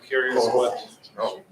curious what Oh,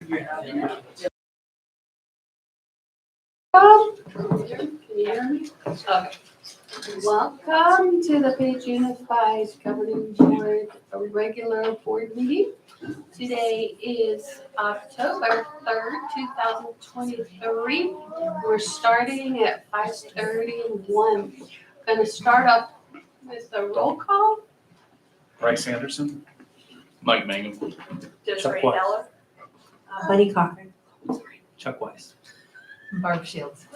Can you hear me? Okay. Welcome to the Page Unified Governing Board, a regular board meeting. Today is October 3rd, 2023. We're starting at 5:31. Going to start off with the roll call. Bryce Anderson. Mike Mangum. Desiree Weiss. Heller. Buddy Cochran. Chuck Weiss. Barb Shields.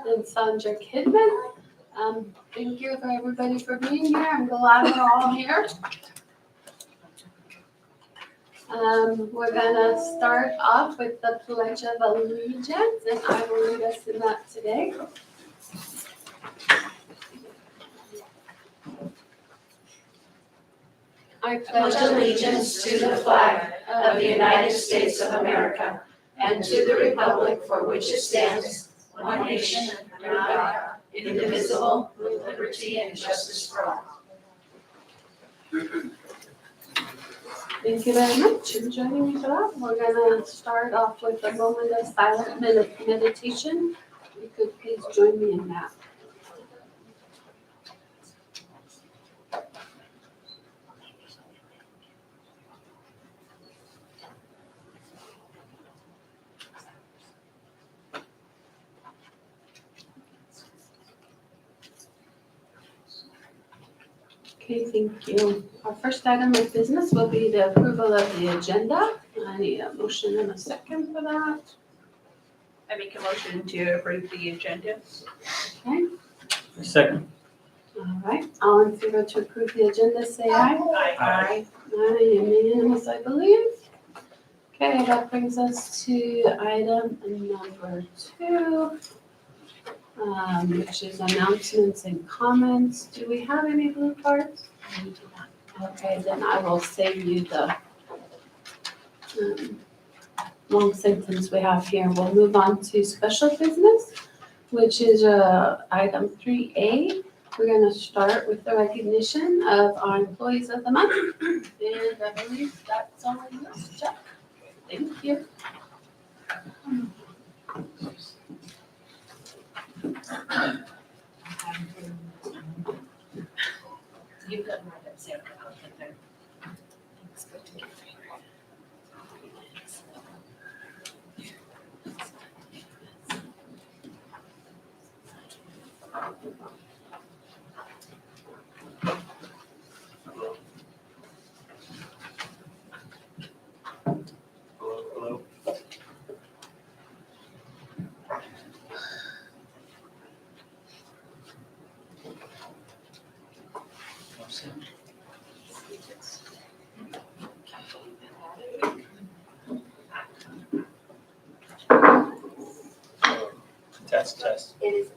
And Sandra Kidman. Thank you for everybody for being here. I'm glad we're all here. We're gonna start off with the Pledge of Allegiance, and I will lead us in that today. I pledge allegiance to the flag of the United States of America and to the republic for which it stands, one nation, under God, indivisible, with liberty and justice for all. Thank you very much for joining me for that. We're gonna start off with a moment of silent meditation. If you could please join me in that. Okay, thank you. Our first item of business will be the approval of the agenda. I need a motion and a second for that. I make a motion to approve the agenda. Okay, Second. all right. All in favor to approve the agenda, say aye. Aye. Aye, unanimous, I believe. Okay, that brings us to item number 2, which is announcements and comments. Do we have any blue cards? We do not. Okay, then I will save you the long sentence we have here. We'll move on to special business, which is item 3A. We're going to start with the recognition of our employees of the month. And I believe that's on this check. Thank you. You've got more than Sarah. I'll get there. Hello. Test. It is.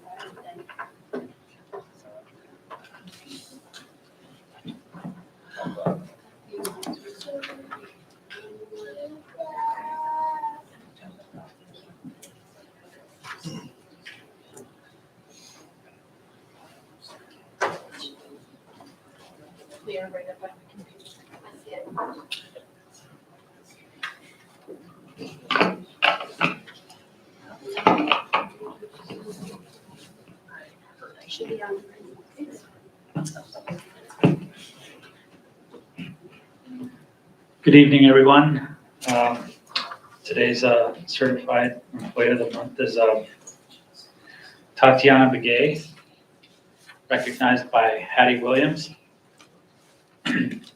We are right up on the computer. Should be on. Good evening, everyone. Today's certified employee of the month is Tatiana Begay, recognized by Hattie Williams.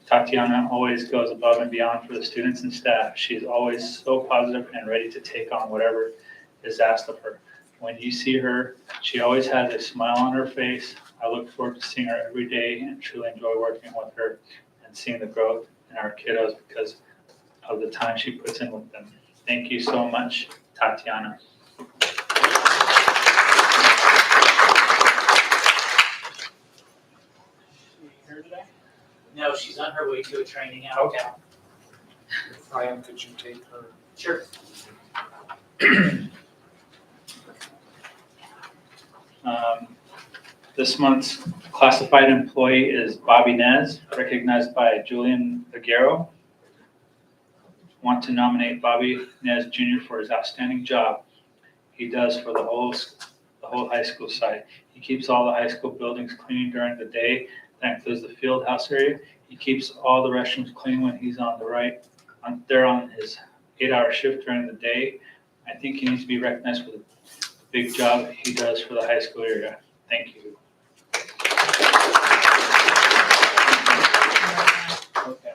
Tatiana always goes above and beyond for the students and staff. She's always so positive and ready to take on whatever is asked of her. When you see her, she always has a smile on her face. I look forward to seeing her every day and truly enjoy working with her and seeing the growth in our kiddos because of the time she puts in with them. Thank you so much, Tatiana. No, she's on her way to a training out. Okay. Ryan, could you take her? Sure. This month's classified employee is Bobby Nez, recognized by Julian Aguero. want to nominate Bobby Nez Jr. for his outstanding job he does for the whole high school site. He keeps all the high school buildings clean during the day. That includes the field house area. He keeps all the restrooms clean when he's on his 8-hour shift during the day. I think he needs to be recognized for the big job he does for the high school area. Thank you. Okay.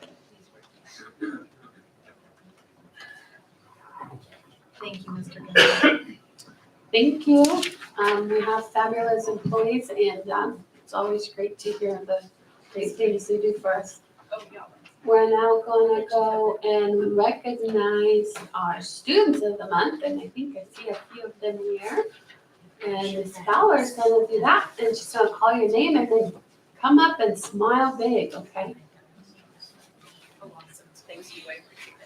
Thank you, Mr. Gilmore. Thank you. We have fabulous employees and it's always great to hear the great things they do for us. Oh, yeah. We're now gonna go and recognize our students of the month, and I think I see a few of them here. And Ms. Fowler's gonna do that, and she's gonna call your name and then come up and smile big, okay? Oh, awesome. Thank you. I appreciate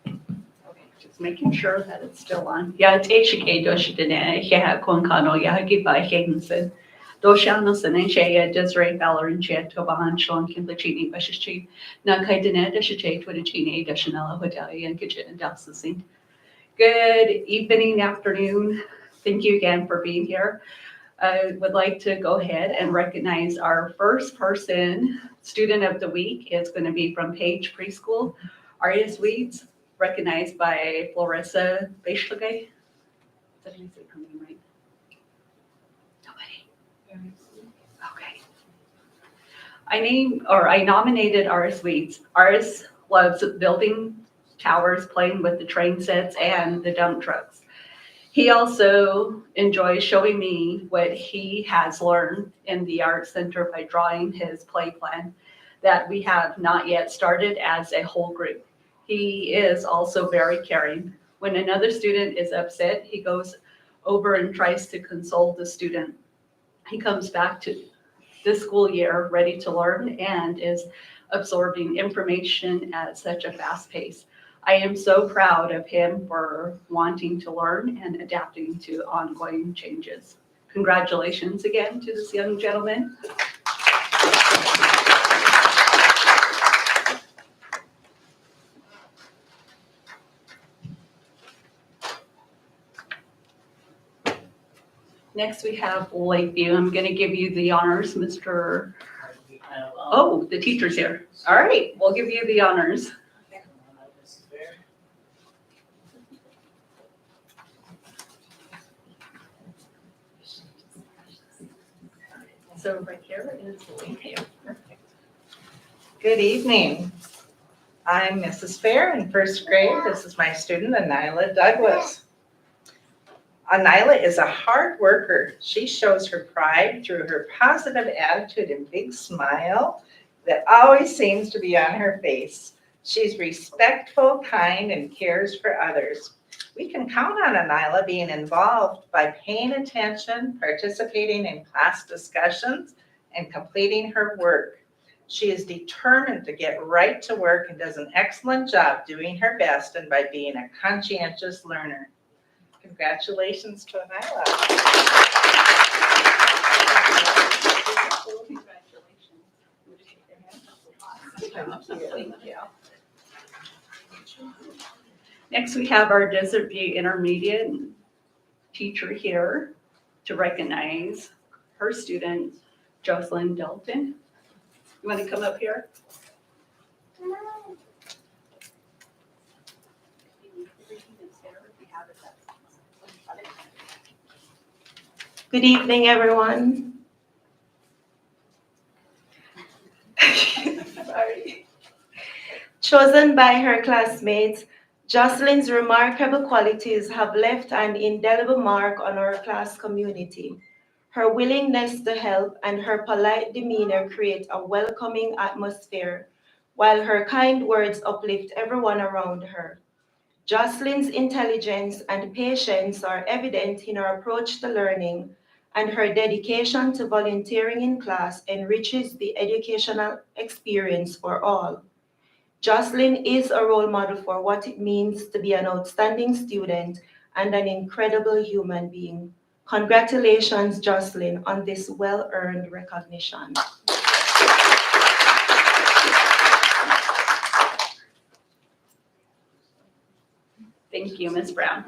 it. Okay, just making sure that it's still on. Yeah, it's HK Doshidene, Hea Konkano, Yahagi by Higginson. Doshanos and Shea, Desiree Valor Jet, Tobahan, Shlon, Kimblachini, Bashichi, Nakaidene, Dashite, Twitachini, Dashanella, Hodalia, and Kitchen and Dalsing. Good evening, afternoon. Thank you again for being here. I would like to go ahead and recognize our first person, student of the week. It's going to be from Page Preschool, Aria Sweets, recognized by Florissa Beishlagay. Did I say her name right? Nobody. Okay. I nominated Aris Weeds. Aris loves building towers, playing with the train sets and the dump trucks. He also enjoys showing me what he has learned in the art center by drawing his play plan that we have not yet started as a whole group. He is also very caring. When another student is upset, he goes over and tries to console the student. He comes back to this school year ready to learn and is absorbing information at such a fast pace. I am so proud of him for wanting to learn and adapting to ongoing changes. Congratulations again to this young gentleman. Next we have Lakeview. I'm going to give you the honors, Mr. Oh, the teacher's here. All right, we'll give you the honors. So right here is Lakeview. Perfect. Good evening. I'm Mrs. Fair in first grade. This is my student, Anila Douglas. Anila is a hard worker. She shows her pride through her positive attitude and big smile that always seems to be on her face. She's respectful, kind, and cares for others. We can count on Anila being involved by paying attention, participating in class discussions, and completing her work. She is determined to get right to work and does an excellent job doing her best and by being a conscientious learner. Congratulations to Anila. Thank you. Next, we have our Desert View Intermediate teacher here to recognize her student, Jocelyn Dalton. You want to come up here? Good evening, everyone. Sorry. Chosen by her classmates, Jocelyn's remarkable qualities have left an indelible mark on our class community. Her willingness to help and her polite demeanor create a welcoming atmosphere, while her kind words uplift everyone around her. Jocelyn's intelligence and patience are evident in her approach to learning, and her dedication to volunteering in class enriches the educational experience for all. Jocelyn is a role model for what it means to be an outstanding student and an incredible human being. Congratulations, Jocelyn, on this well-earned recognition. Thank you, Ms. Brown.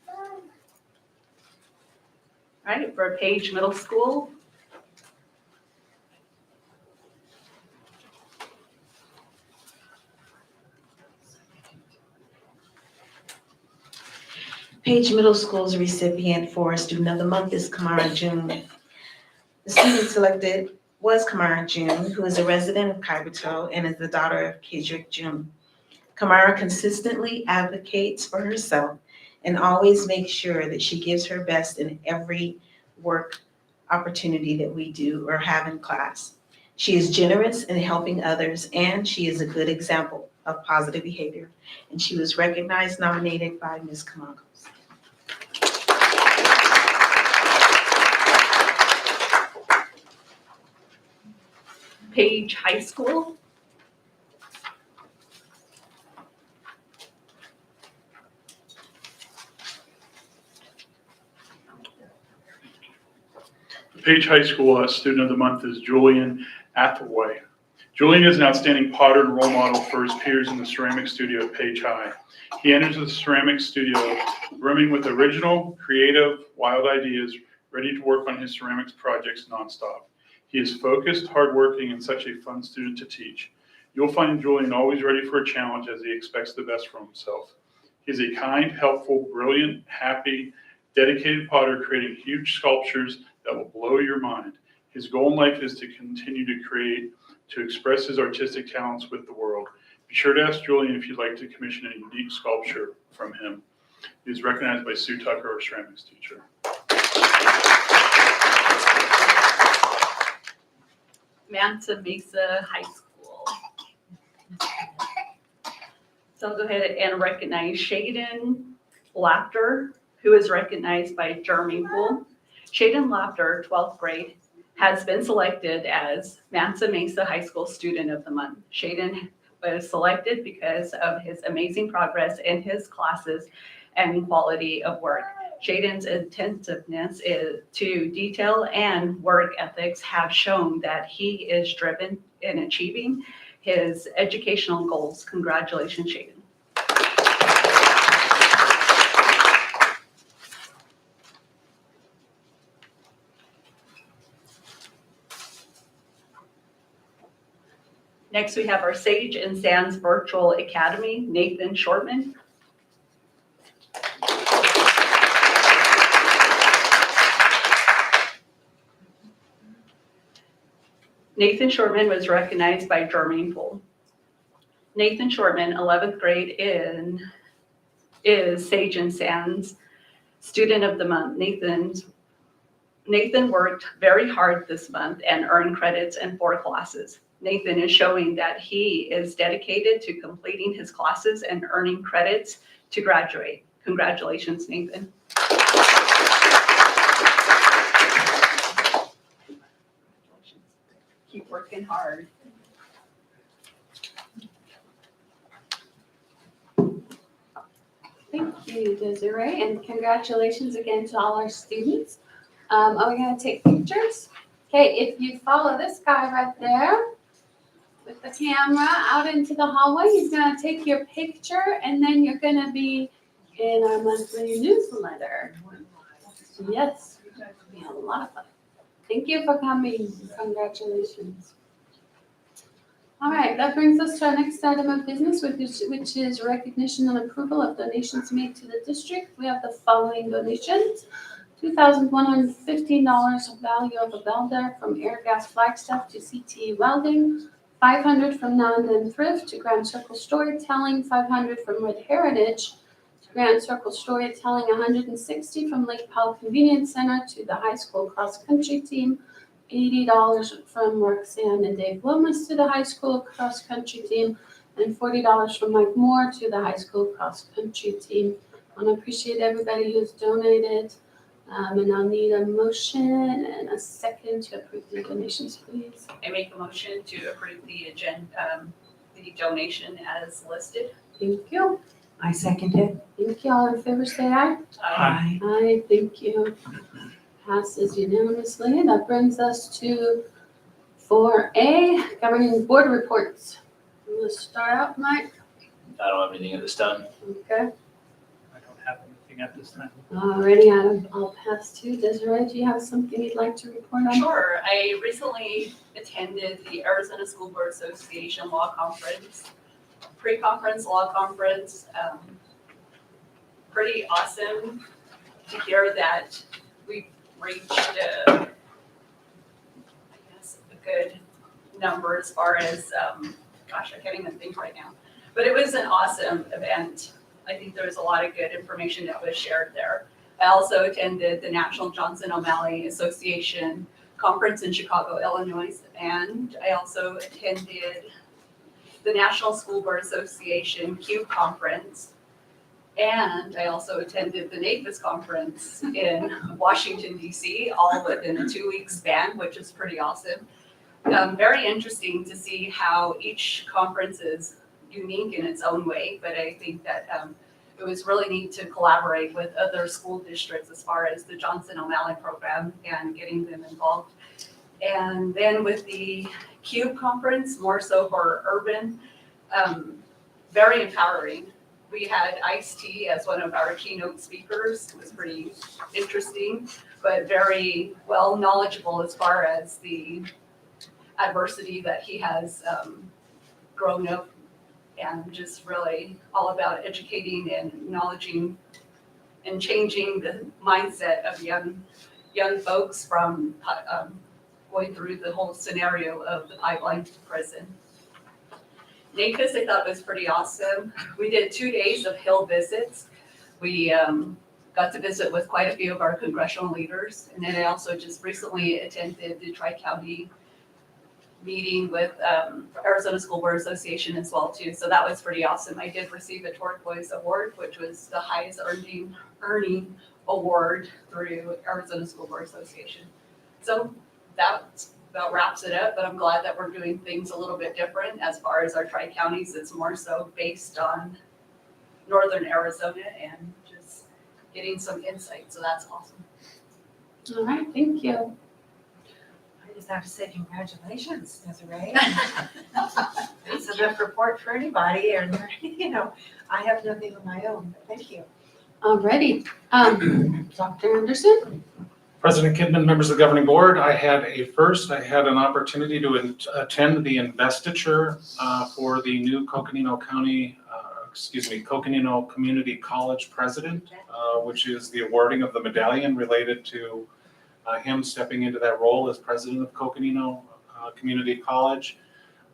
All right, for Page Middle School, Page Middle School's recipient for Student of the Month is Kamara June. The student selected was Kamara June, who is a resident of Kyberto and is the daughter of Kedrick June. Kamara consistently advocates for herself and always makes sure that she gives her best in every work opportunity that we do or have in class. She is generous in helping others, and she is a good example of positive behavior. And she was recognized, nominated by Ms. Kamagos. Page High School, Page High School Student of the Month is Julian Athaway. Julian is an outstanding potter and role model for his peers in the ceramic studio at Page High. He enters the ceramic studio brimming with original, creative, wild ideas, ready to work on his ceramics projects nonstop. He is focused, hardworking, and such a fun student to teach. You'll find Julian always ready for a challenge as he expects the best from himself. He's a kind, helpful, brilliant, happy, dedicated potter creating huge sculptures that will blow your mind. His goal in life is to continue to create, to express his artistic talents with the world. Be sure to ask Julian if you'd like to commission a unique sculpture from him. He is recognized by Sue Tucker, our ceramics teacher. Mansa Mesa High School. So I'll go ahead and recognize Shaden Laughter, who is recognized by Jeremy Poole. Shaden Laughter, 12th grade, has been selected as Mansa Mesa High School Student of the Month. Shaden was selected because of his amazing progress in his classes and quality of work. Shaden's attentiveness to detail and work ethics have shown that he is driven in achieving his educational goals. Congratulations, Shaden. Next, we have our Sage and Sands Virtual Academy, Nathan Shortman. Nathan Shortman was recognized by Jeremy Poole. Nathan Shortman, 11th grade is Sage and Sands Student of the Month. Nathan worked very hard this month and earned credits in 4 classes. Nathan is showing that he is dedicated to completing his classes and earning credits to graduate. Congratulations, Nathan. Keep working hard. Thank you, Desiree, and congratulations again to all our students. Are we gonna take pictures? Okay, if you follow this guy right there with the camera out into the hallway, he's gonna take your picture and then you're gonna be in our monthly newsletter. Yes, it'll be a lot of fun. Thank you for coming. Congratulations. All right, that brings us to our next item of business, which is recognition and approval of donations made to the district. We have the following donations. $2,115 value of a welder from Airgas Flagstaff to CT Welding, $500 from Now and Then Thrift to Grand Circle Storytelling, $500 from Red Heritage to Grand Circle Storytelling, $160 from Lake Powell Convenience Center to the high school cross country team, $80 from Roxanne and Dave Lomas to the high school cross country team, and $40 from Mike Moore to the high school cross country team. I want to appreciate everybody who's donated. And I'll need a motion and a second to approve the donations, please. I make a motion to approve the agenda, the donation as listed. Thank you. I second it. Thank you. All in favor, say aye. Aye. Aye, thank you. Passes unanimously. That brings us to 4A, governing board reports. You want to start out, Mike? I don't have anything at this time. Okay. I don't have anything at this time. Alrighty, Adam, I'll pass to Desiree. Do you have something you'd like to report on? Sure, I recently attended the Arizona School Board Association Law Conference, pre-conference law conference. Pretty awesome to hear that we reached I guess a good number as far as, gosh, I can't even think right now. But it was an awesome event. I think there was a lot of good information that was shared there. I also attended the National Johnson O'Malley Association Conference in Chicago, Illinois, and I also attended the National School Board Association CUBE Conference. And I also attended the NAPES conference in Washington, DC, all within a 2-week span, which is pretty awesome. Very interesting to see how each conference is unique in its own way, but I think that it was really neat to collaborate with other school districts as far as the Johnson O'Malley program and getting them involved. And then with the CUBE conference, more so for urban, very empowering. We had Ice-T as one of our keynote speakers. It was pretty interesting, but very well knowledgeable as far as the adversity that he has grown up, and just really all about educating and acknowledging and changing the mindset of young folks from going through the whole scenario of the pipeline to prison. NAPES I thought was pretty awesome. We did 2 days of Hill visits. We got to visit with quite a few of our congressional leaders. And then I also just recently attended the Tri-County meeting with Arizona School Board Association as well too. So that was pretty awesome. I did receive a Turquoise Award, which was the highest earning award through Arizona School Board Association. So that about wraps it up, but I'm glad that we're doing things a little bit different as far as our tri-counties. It's more so based on northern Arizona and just getting some insight. So that's awesome. All right, thank you. I just have to say congratulations, Desiree. It's enough report for anybody, and, I have nothing of my own, but thank you. Alrighty, Dr. Anderson? President Kidman, members of the governing board, I had an opportunity to attend the investiture for the new Coconino Community College president, which is the awarding of the medallion related to him stepping into that role as president of Coconino Community College.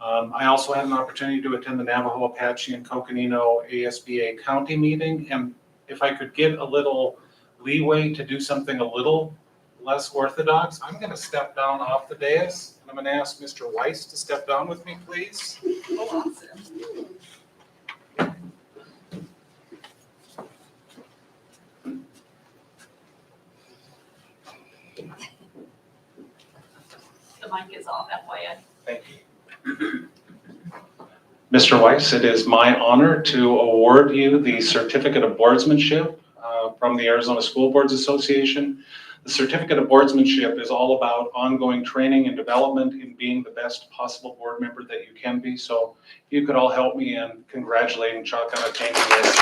I also had an opportunity to attend the Navajo, Apache, and Coconino ASBA county meeting, and if I could get a little leeway to do something a little less orthodox, I'm going to step down off the dais, and I'm going to ask Mr. Weiss to step down with me, please. Oh, awesome. The mic is off, FYI. Thank you. Mr. Weiss, it is my honor to award you the Certificate of Boardsmanship from the Arizona School Boards Association. The Certificate of Boardsmanship is all about ongoing training and development in being the best possible board member that you can be. So if you could all help me in congratulating Chuck on attaining this.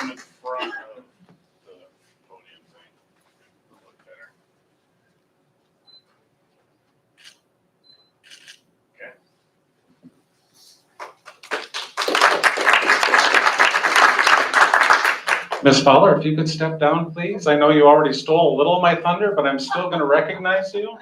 In front of the podium thing. Look better. Okay. Ms. Fowler, if you could step down, please. I know you already stole a little of my thunder, but I'm still going to recognize you.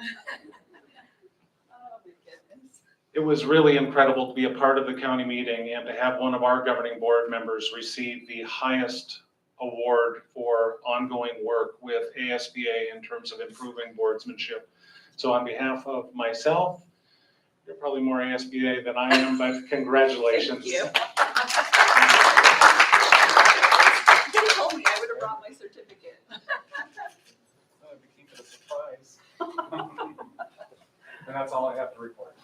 It was really incredible to be a part of the county meeting and to have one of our governing board members receive the highest award for ongoing work with ASBA in terms of improving boardsmanship. So on behalf of myself, you're probably more ASBA than I am, but congratulations. Thank you. You told me I would have brought my certificate. I'll have to keep it a surprise. And that's all I have to report.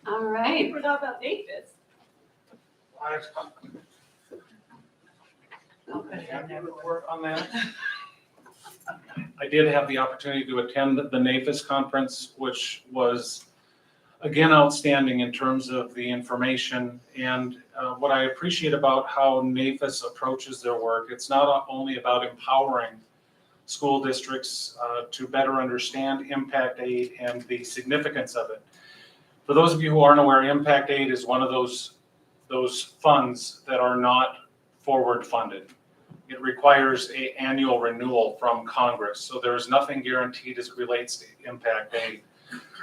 All right. I forgot about NAPES. Happy to report on that. I did have the opportunity to attend the NAFIS conference, which was, again, outstanding in terms of the information. And what I appreciate about how NAFIS approaches their work, it's not only about empowering school districts to better understand impact aid and the significance of it. For those of you who aren't aware, impact aid is one of those funds that are not forward funded. It requires an annual renewal from Congress, so there is nothing guaranteed as it relates to impact aid.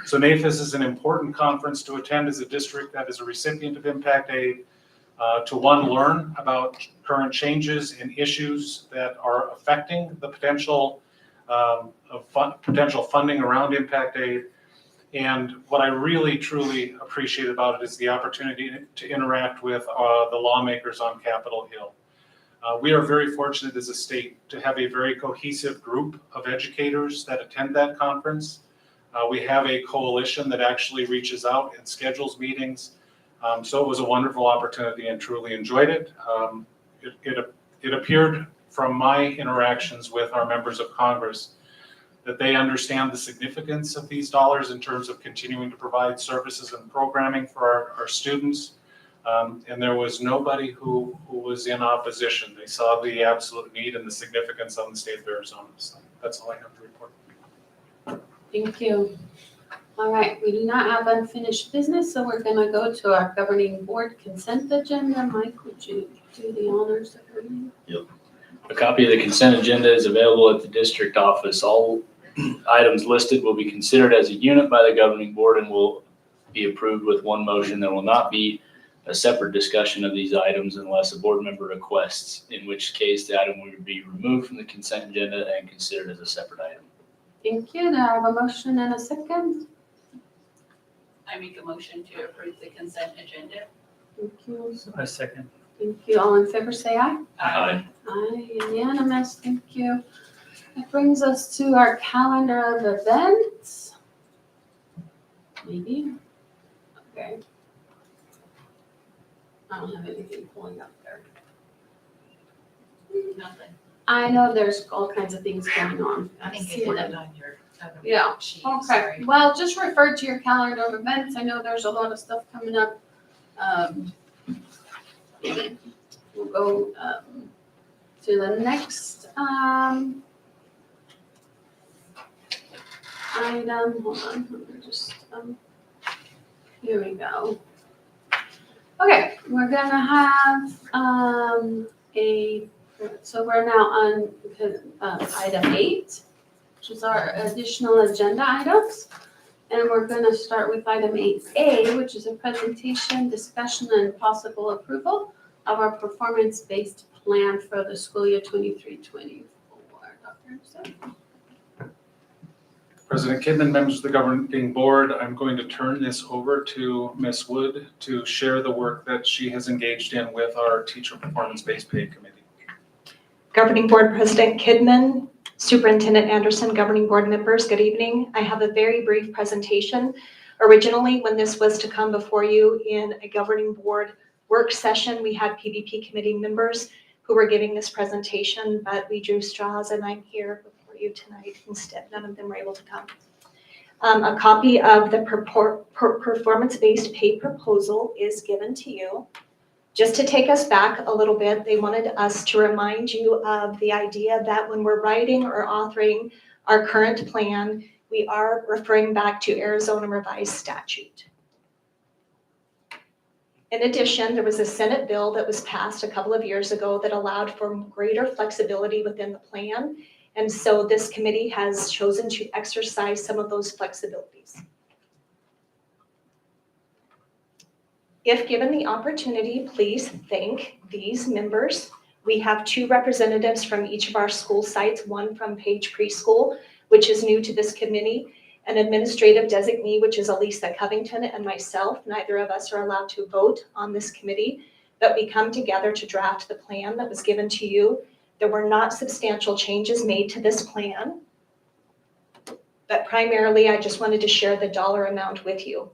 So NAFIS is an important conference to attend as a district that is a recipient of impact aid, to learn about current changes and issues that are affecting the potential funding around impact aid. And what I really, truly appreciate about it is the opportunity to interact with the lawmakers on Capitol Hill. We are very fortunate as a state to have a very cohesive group of educators that attend that conference. We have a coalition that actually reaches out and schedules meetings. So it was a wonderful opportunity and truly enjoyed it. It appeared from my interactions with our members of Congress that they understand the significance of these dollars in terms of continuing to provide services and programming for our students. And there was nobody who was in opposition. They saw the absolute need and the significance on the state of Arizona. So that's all I have to report. Thank you. All right, we do not have unfinished business, so we're gonna go to our governing board consent agenda. Mike, would you do the honors of reading? A copy of the consent agenda is available at the district office. All items listed will be considered as a unit by the governing board and will be approved with one motion. There will not be a separate discussion of these items unless a board member requests, in which case the item would be removed from the consent agenda and considered as a separate item. Thank you. Do I have a motion and a second? I make a motion to approve the consent agenda. Thank you. I second. Thank you. All in favor, say aye. Aye. Aye, unanimous. Thank you. That brings us to our calendar of events. Maybe? Okay. I don't have anything pulling up there. Nothing. I know there's all kinds of things going on. I think See I put them. it on your other Yeah, sheet, Okay, sorry. well, just refer to your calendar of events. I know there's a lot of stuff coming up. We'll go to the next item. Hold on, let me just, here we go. Okay, we're gonna have so we're now on item 8, which is our additional agenda items. And we're gonna start with item 8A, which is a presentation, discussion, and possible approval of our performance-based plan for the school year 23-24. Dr. Anderson? President Kidman, members of the governing board, I'm going to turn this over to Ms. Wood to share the work that she has engaged in with our teacher performance-based pay committee. Governing Board President Kidman, Superintendent Anderson, Governing Board members, good evening. I have a very brief presentation. Originally, when this was to come before you in a Governing Board work session, we had PBP committee members who were giving this presentation, but we drew straws and I'm here before you tonight instead. None of them were able to come. A copy of the performance-based pay proposal is given to you. Just to take us back a little bit, they wanted us to remind you of the idea that when we're writing or authoring our current plan, we are referring back to Arizona Revised Statute. In addition, there was a Senate bill that was passed a couple of years ago that allowed for greater flexibility within the plan. And so this committee has chosen to exercise some of those flexibilities. If given the opportunity, please thank these members. We have 2 representatives from each of our school sites, one from Page Preschool, which is new to this committee, an administrative designee, which is Elisa Covington, and myself. Neither of us are allowed to vote on this committee, but we come together to draft the plan that was given to you. There were not substantial changes made to this plan, but primarily I just wanted to share the dollar amount with you.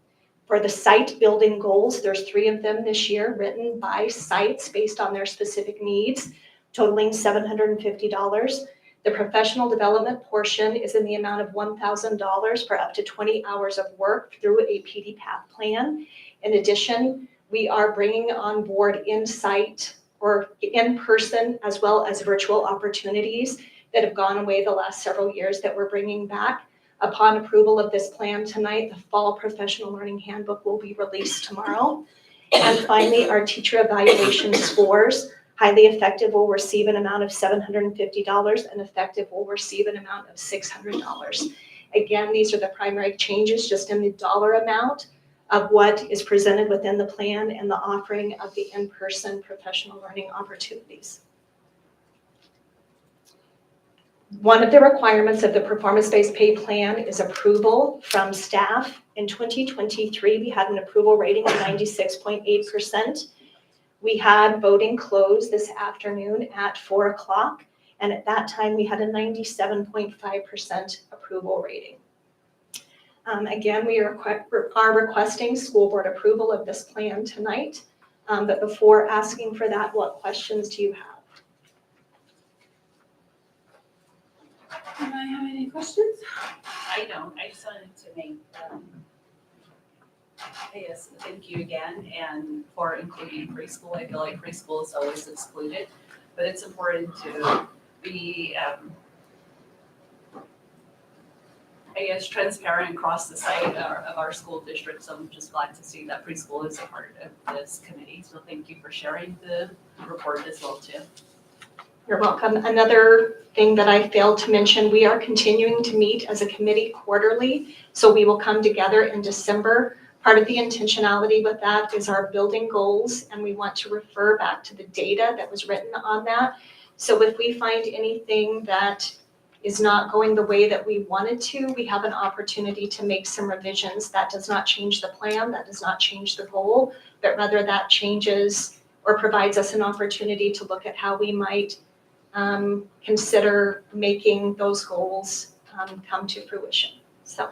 For the site building goals, there's 3 of them this year written by sites based on their specific needs, totaling $750. The professional development portion is in the amount of $1,000 for up to 20 hours of work through a PD Path plan. In addition, we are bringing on board in-site or in-person as well as virtual opportunities that have gone away the last several years that we're bringing back. Upon approval of this plan tonight, the fall professional learning handbook will be released tomorrow. And finally, our teacher evaluation scores. Highly effective will receive an amount of $750 and effective will receive an amount of $600. Again, these are the primary changes just in the dollar amount of what is presented within the plan and the offering of the in-person professional learning opportunities. One of the requirements of the performance-based pay plan is approval from staff. In 2023, we had an approval rating of 96.8%. We had voting close this afternoon at 4 o'clock, and at that time, we had a 97.5% approval rating. Again, we are requesting school board approval of this plan tonight, but before asking for that, what questions do you have? Anybody have any questions? I don't, I just wanted to make, yes, thank you again, and for including preschool. I feel like preschool is always excluded, but it's important to be, I guess, transparent across the site of our school district. So I'm just glad to see that preschool is a part of this committee. So thank you for sharing the report as well too. You're welcome. Another thing that I failed to mention, we are continuing to meet as a committee quarterly. So we will come together in December. Part of the intentionality with that is our building goals, and we want to refer back to the data that was written on that. So if we find anything that is not going the way that we wanted to, we have an opportunity to make some revisions. That does not change the plan, that does not change the goal, but rather that changes or provides us an opportunity to look at how we might consider making those goals come to fruition. So,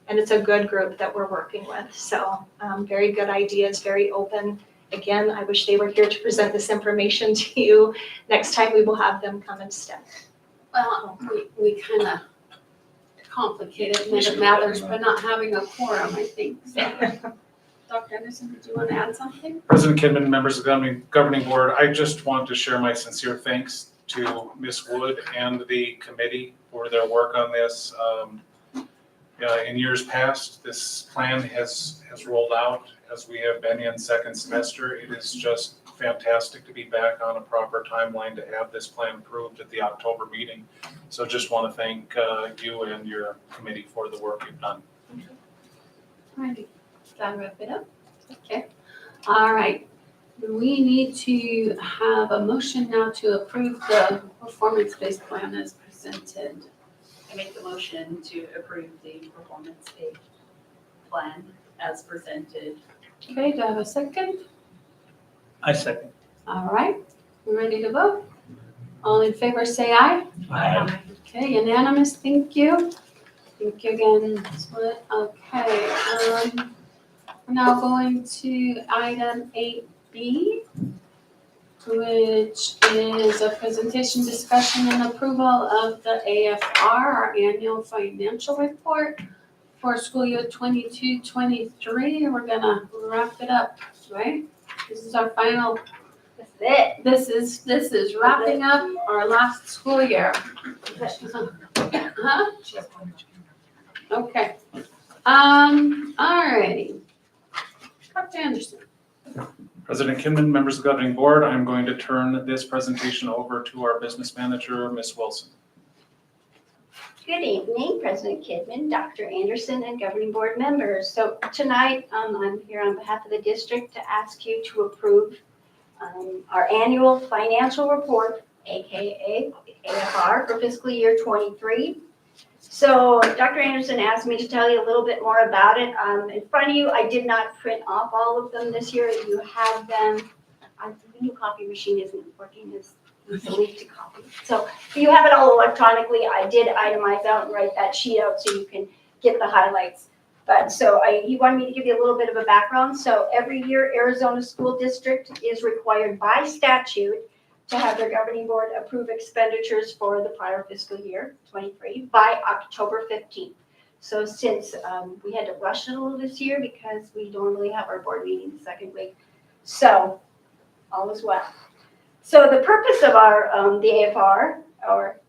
and it's a good group that we're working with. So very good ideas, very open. Again, I wish they were here to present this information to you. Next time we will have them come instead. Well, we kind of complicated matters by not having a quorum, I think. So, Dr. Anderson, did you want to add something? President Kidman, members of the governing board, I just want to share my sincere thanks to Ms. Wood and the committee for their work on this. In years past, this plan has rolled out as we have been in second semester. It is just fantastic to be back on a proper timeline to have this plan approved at the October meeting. So just want to thank you and your committee for the work you've done. Alrighty, gotta wrap it up. Okay. All right. We need to have a motion now to approve the performance-based plan as presented. I make the motion to approve the performance pay plan as presented. Okay, do I have a second? I second. All right, we ready to vote? All in favor, say aye. Aye. Okay, unanimous, thank you. Thank you again, Split. Okay, we're now going to item 8B, which is a presentation, discussion, and approval of the AFR, our annual financial report for school year 22-23. We're gonna wrap it up, right? This is our final. That's it. This is wrapping up our last school year. Huh? Okay. Alrighty. Dr. Anderson. President Kidman, members of the governing board, I'm going to turn this presentation over to our business manager, Ms. Wilson. Good evening, President Kidman, Dr. Anderson, and governing board members. So tonight, I'm here on behalf of the district to ask you to approve our annual financial report, AKA AFR, for fiscal year 23. So Dr. Anderson asked me to tell you a little bit more about it. In front of you, I did not print off all of them this year. You have them. The new copy machine isn't working as easily to copy. So you have it all electronically. I did itemize out and write that sheet out so you can get the highlights. But so he wanted me to give you a little bit of a background. So every year, Arizona School District is required by statute to have their governing board approve expenditures for the prior fiscal year, 23, by October 15th. So since we had to rush it a little this year because we normally have our board meeting the second week, so all is well. So the purpose of our, the AFR, our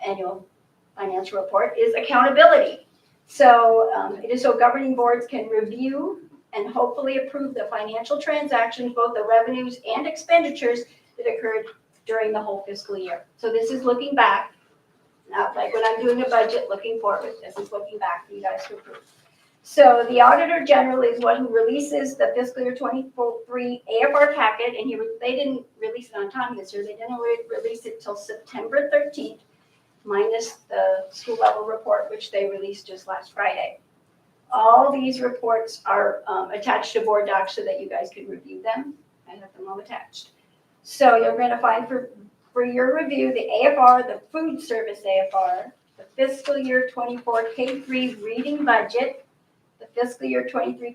annual financial report, is accountability. So it is so governing boards can review and hopefully approve the financial transactions, both the revenues and expenditures that occurred during the whole fiscal year. So this is looking back, not like when I'm doing a budget, looking forward. This is looking back for you guys to approve. So the Auditor General is one who releases the fiscal year 23 AFR packet, and they didn't release it on time this year. They didn't release it till September 13th, minus the school level report, which they released just last Friday. All these reports are attached to board docs so that you guys can review them. I have them all attached. So you're going to find for your review the AFR, the food service AFR, the fiscal year 24 K-3 reading budget, the fiscal year 23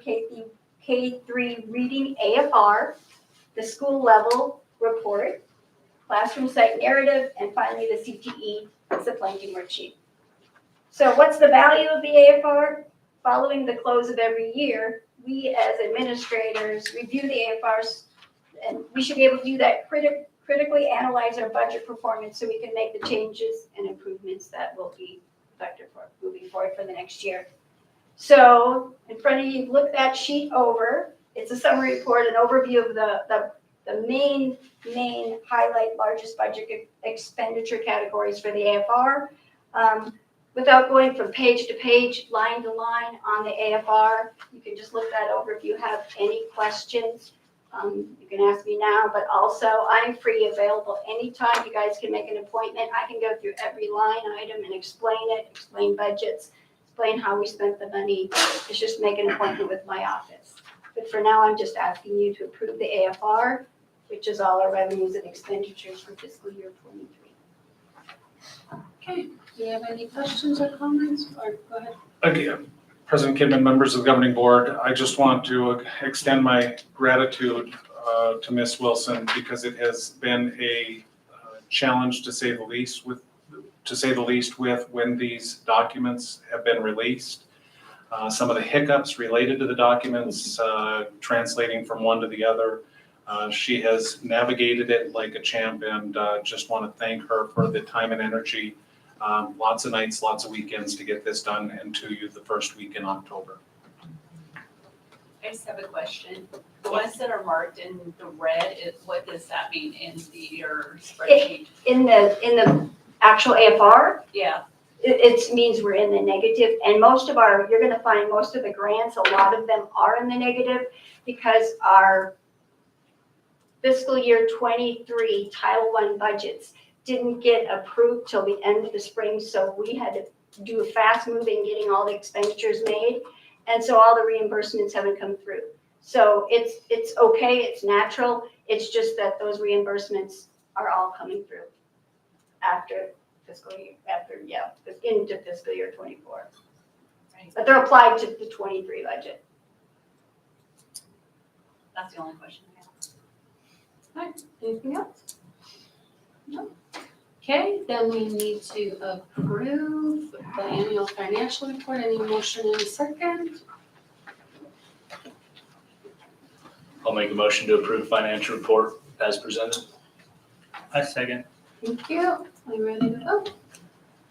K-3 reading AFR, the school level report, classroom site narrative, and finally the CTE disciplining worksheet. So what's the value of the AFR? Following the close of every year, we as administrators review the AFRs, and we should be able to do that critically analyze our budget performance so we can make the changes and improvements that will be effective for moving forward for the next year. So in front of you, look that sheet over. It's a summary report, an overview of the main highlight largest budget expenditure categories for the AFR. Without going from page to page, line to line on the AFR, you can just look that over. If you have any questions, you can ask me now, but also I'm free, available anytime. You guys can make an appointment. I can go through every line item and explain it, explain budgets, explain how we spent the money. It's just make an appointment with my office. But for now, I'm just asking you to approve the AFR, which is all our revenues and expenditures for fiscal year 23. Okay, do you have any questions or comments, or go ahead? Again, President Kidman, members of the governing board, I just want to extend my gratitude to Ms. Wilson because it has been a challenge to say the least with when these documents have been released. Some of the hiccups related to the documents, translating from one to the other. She has navigated it like a champ, and just want to thank her for the time and energy. Lots of nights, lots of weekends to get this done and to you the first week in October. I just have a question. The ones that are marked in the red, what does that mean in your spreadsheet? In the actual AFR, Yeah, it means we're in the negative, and you're going to find most of the grants, a lot of them are in the negative because our fiscal year 23 Title I budgets didn't get approved till the end of the spring, so we had to do a fast moving getting all the expenditures made, and so all the reimbursements haven't come through. So it's okay, it's natural, it's just that those reimbursements are all coming through into fiscal year 24. Right. But they're applied to the 23 budget. that's the only question I have. Anything else? No. Okay, then we need to approve the annual financial report. Any motion in a second? I'll make a motion to approve financial report as presented. I second. Thank you. Are you ready to vote?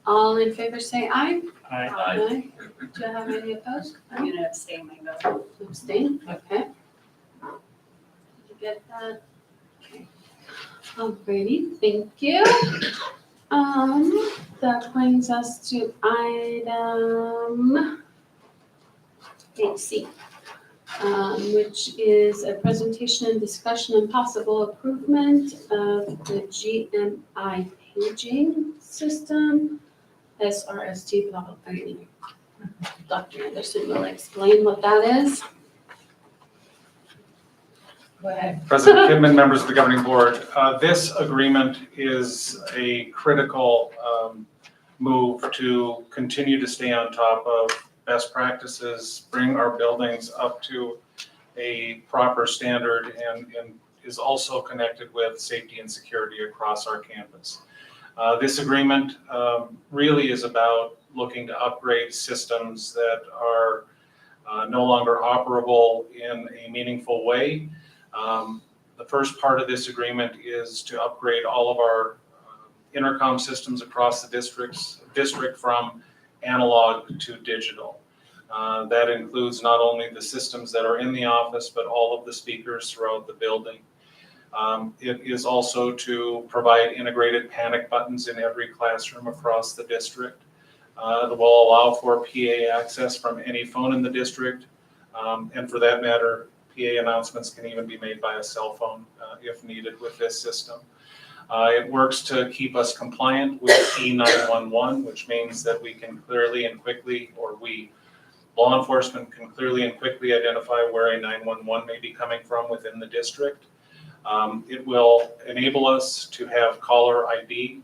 All in favor say aye. Aye. Do you have any opposed? I'm gonna abstain my vote. Abstain, okay. Did you get that? Okay. Alrighty, thank you. That brings us to item 8C, which is a presentation and discussion and possible improvement of the GMI paging system, SRST, blah, blah, blah. Dr. Anderson will explain what that is. Go ahead. President Kidman, members of the governing board, this agreement is a critical move to continue to stay on top of best practices, bring our buildings up to a proper standard, and is also connected with safety and security across our campus. This agreement really is about looking to upgrade systems that are no longer operable in a meaningful way. The first part of this agreement is to upgrade all of our intercom systems across the district from analog to digital. That includes not only the systems that are in the office, but all of the speakers throughout the building. It is also to provide integrated panic buttons in every classroom across the district. It will allow for PA access from any phone in the district. And for that matter, PA announcements can even be made by a cell phone if needed with this system. It works to keep us compliant with E911, which means that we can clearly and quickly, or law enforcement can clearly and quickly identify where a 911 may be coming from within the district. It will enable us to have caller ID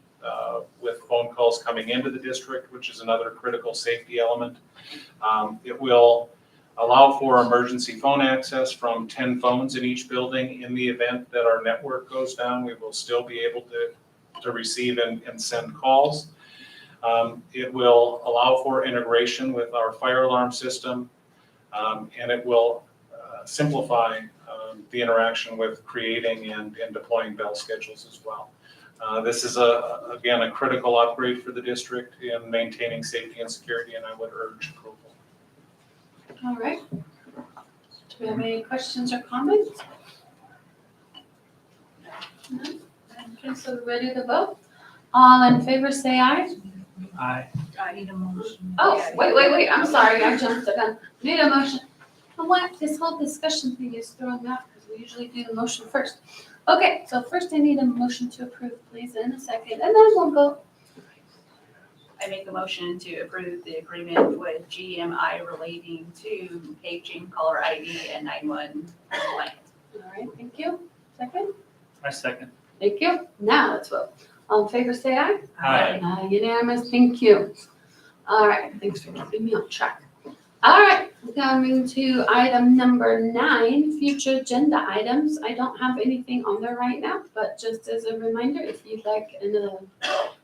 with phone calls coming into the district, which is another critical safety element. It will allow for emergency phone access from 10 phones in each building. In the event that our network goes down, we will still be able to receive and send calls. It will allow for integration with our fire alarm system, and it will simplify the interaction with creating and deploying bell schedules as well. This is, again, a critical upgrade for the district in maintaining safety and security, and I would urge approval. All right. Do we have any questions or comments? No? Okay, so we're ready to vote. All in favor, say aye. Aye. I need a motion. Oh, wait, I'm sorry, I jumped the gun. Need a motion. And what, this whole discussion thing is throwing out because we usually do the motion first. Okay, so first I need a motion to approve, please, in a second, and then we'll go. I make a motion to approve the agreement with GMI relating to paging, caller ID, and 911 compliance. All right, thank you. Second? I second. Thank you. Now let's vote. All in favor, say aye. Aye. Unanimous, thank you. All right, thanks for keeping me on track. All right, coming to item number 9, future agenda items. I don't have anything on there right now, but just as a reminder, if you'd like an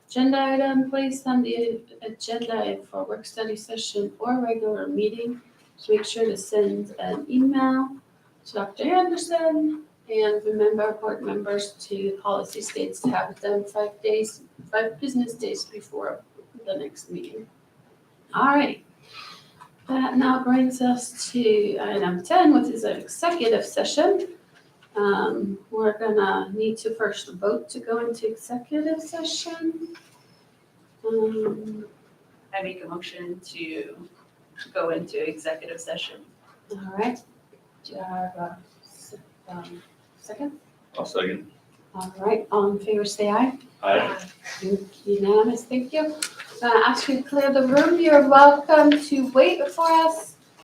agenda item placed on the agenda for work study session or regular meeting, just make sure to send an email to Dr. Anderson. And remember, board members, to policy states to have it done 5 business days before the next meeting. All right. That now brings us to item 10, which is an executive session. We're gonna need to first vote to go into executive session. I make a motion to go into executive session. All right. Do you have a second? I'll second. All right, all in favor, say aye. Aye. Unanimous, thank you. Gonna ask you to clear the room. You're welcome to wait for us